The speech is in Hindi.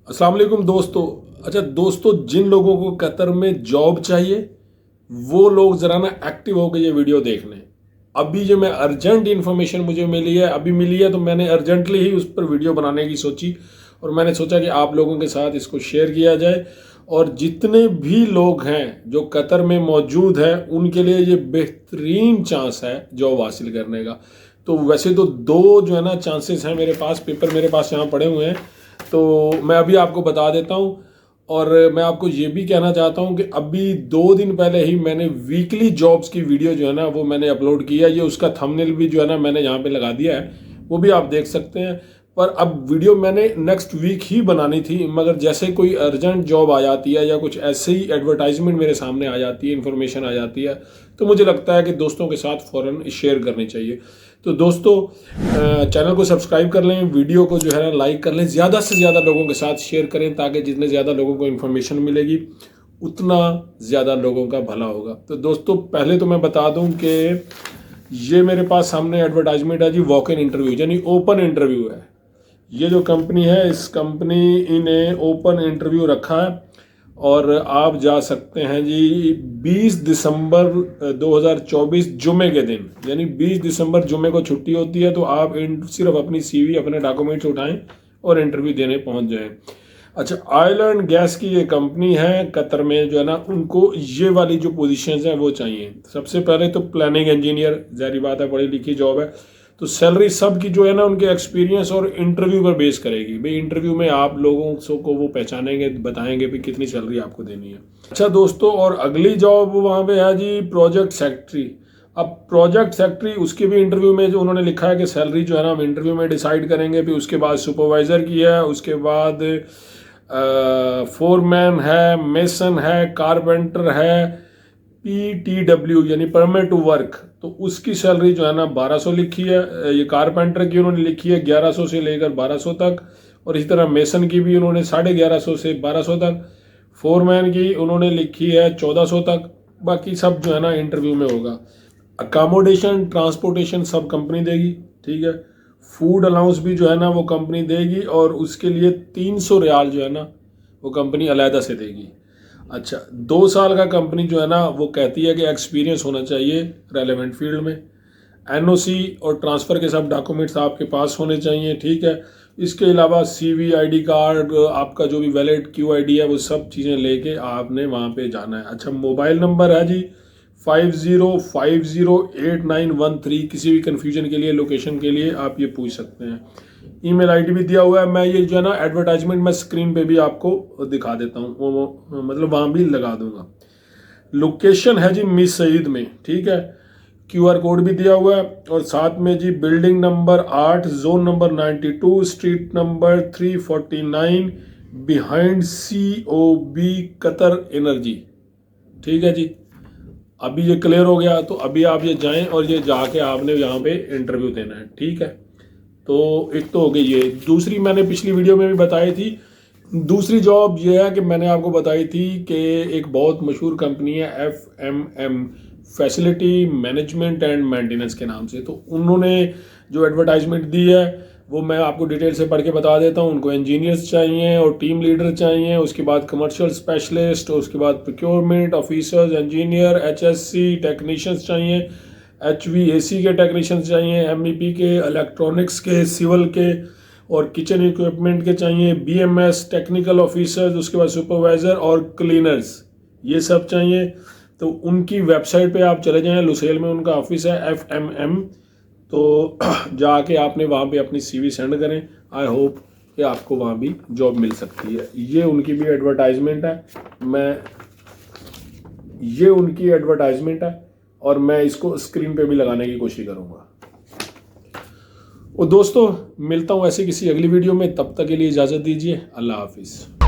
अस्सलाम वालेकुम दोस्तों। अच्छा दोस्तों, जिन लोगों को कतर में जॉब चाहिए वो लोग ज़रा ना एक्टिव होकर ये वीडियो देख लें। अभी जो मैं अर्जेंट इन्फॉर्मेशन मुझे मिली है, अभी मिली है, तो मैंने अर्जेंटली ही उस पर वीडियो बनाने की सोची और मैंने सोचा कि आप लोगों के साथ इसको शेयर किया जाए। और जितने भी लोग हैं जो कतर में मौजूद हैं उनके लिए ये बेहतरीन चांस है जॉब हासिल करने का। तो वैसे तो दो जो है ना चांसेस हैं मेरे पास, पेपर मेरे पास यहाँ पड़े हुए हैं, तो मैं अभी आपको बता देता हूँ। और मैं आपको ये भी कहना चाहता हूँ कि अभी 2 दिन पहले ही मैंने वीकली जॉब्स की वीडियो जो है ना वो मैंने अपलोड किया है। ये उसका थंबनेल भी जो है ना मैंने यहाँ पे लगा दिया है, वो भी आप देख सकते हैं। पर अब वीडियो मैंने नेक्स्ट वीक ही बनानी थी, मगर जैसे कोई अर्जेंट जॉब आ जाती है या कुछ ऐसे ही एडवर्टाइजमेंट मेरे सामने आ जाती है, इन्फॉर्मेशन आ जाती है, तो मुझे लगता है कि दोस्तों के साथ फ़ौरन शेयर करनी चाहिए। तो दोस्तों, चैनल को सब्सक्राइब कर लें, वीडियो को जो है ना लाइक कर लें, ज़्यादा से ज़्यादा लोगों के साथ शेयर करें, ताकि जितने ज़्यादा लोगों को इन्फॉर्मेशन मिलेगी उतना ज़्यादा लोगों का भला होगा। तो दोस्तों, पहले तो मैं बता दूं कि ये मेरे पास सामने एडवर्टाइजमेंट है जी, वॉक इन इंटरव्यू यानी ओपन इंटरव्यू है। ये जो कंपनी है, इस कंपनी ने ओपन इंटरव्यू रखा है और आप जा सकते हैं जी 20 दिसंबर 2024 जुमे के दिन, यानी 20 दिसंबर जुमे को छुट्टी होती है। तो आप सिर्फ अपनी सीवी, अपने डॉक्यूमेंट्स उठाएं और इंटरव्यू देने पहुंच जाएं। अच्छा, ऑयल एंड गैस की ये कंपनी है कतर में, जो है ना उनको ये वाली जो पोजीशंस हैं वो चाहिए। सबसे पहले तो प्लानिंग इंजीनियर, जारी बात है, पढ़ी लिखी जॉब है। तो सैलरी सब की जो है ना उनके एक्सपीरियंस और इंटरव्यू पर बेस करेगी। भाई इंटरव्यू में आप लोगों को वो पहचानेंगे, बताएंगे भी कितनी सैलरी आपको देनी है। अच्छा दोस्तों, और अगली जॉब वहाँ पे है जी प्रोजेक्ट सेक्रेटरी। अब प्रोजेक्ट सेक्रेटरी, उसके भी इंटरव्यू में जो उन्होंने लिखा है कि सैलरी जो है ना हम इंटरव्यू में डिसाइड करेंगे। फिर उसके बाद सुपरवाइजर की है, उसके बाद फोरमैन है, मेसन है, कारपेंटर है, PTW यानी परमिट टू वर्क, तो उसकी सैलरी जो है ना 1200 लिखी है। ये कारपेंटर की उन्होंने लिखी है 1100 से लेकर 1200 तक, और इसी तरह मेसन की भी उन्होंने 1150 से 1200 तक। फोरमैन की उन्होंने लिखी है 1400 तक। बाकी सब जो है ना इंटरव्यू में होगा। अकामोडेशन, ट्रांसपोर्टेशन सब कंपनी देगी, ठीक है। फूड अलाउंस भी जो है ना वो कंपनी देगी, और उसके लिए 300 रियाल जो है ना वो कंपनी अलहदा से देगी। अच्छा, 2 साल का कंपनी जो है ना वो कहती है कि एक्सपीरियंस होना चाहिए रेलेवेंट फील्ड में। NOC और ट्रांसफ़र के सब डॉक्यूमेंट्स आपके पास होने चाहिए, ठीक है। इसके अलावा CV, ID कार्ड, आपका जो भी वैलिड QID है, वो सब चीज़ें लेके आपने वहाँ पे जाना है। अच्छा, मोबाइल नंबर है जी 50508913। किसी भी कन्फ्यूजन के लिए, लोकेशन के लिए आप ये पूछ सकते हैं। ईमेल ID भी दिया हुआ है। मैं ये जो है ना एडवर्टाइजमेंट मैं स्क्रीन पे भी आपको दिखा देता हूँ, वो मतलब वहाँ भी लगा दूंगा। लोकेशन है जी मिस सईद में, ठीक है। QR कोड भी दिया हुआ है, और साथ में जी building number 8, zone number 92, street number 349, behind COB Qatar Energy, ठीक है जी। अभी ये क्लियर हो गया, तो अभी आप ये जाएं और ये जाके आपने यहाँ पे इंटरव्यू देना है, ठीक है। तो एक तो हो गई ये। दूसरी मैंने पिछली वीडियो में भी बताई थी। दूसरी जॉब ये है कि मैंने आपको बताई थी कि एक बहुत मशहूर कंपनी है FMM, facility management and maintenance के नाम से। तो उन्होंने जो एडवर्टाइजमेंट दी है वो मैं आपको डिटेल से पढ़ के बता देता हूँ। उनको इंजीनियर्स चाहिए और टीम लीडर चाहिए, उसके बाद कमर्शियल स्पेशलिस्ट, उसके बाद procurement officers, engineer, HSC technicians चाहिए, HVAC के टेक्नीशियंस चाहिए, MEP के, इलेक्ट्रॉनिक्स के, सिविल के और किचन इक्विपमेंट के चाहिए, BMS टेक्निकल ऑफिसर्स, उसके बाद सुपरवाइज़र और क्लीनर्स, ये सब चाहिए। तो उनकी वेबसाइट पे आप चले जाएं, लुसेल में उनका ऑफिस है FMM। तो जाके आपने वहाँ पे अपनी CV सेंड करें। आई होप कि आपको वहाँ भी जॉब मिल सकती है। ये उनकी भी एडवर्टाइजमेंट है, ये उनकी एडवर्टाइजमेंट है और मैं इसको स्क्रीन पे भी लगाने की कोशिश करूँगा। और दोस्तों, मिलता हूँ ऐसे किसी अगली वीडियो में, तब तक के लिए इजाज़त दीजिए। अल्लाह हाफिज़।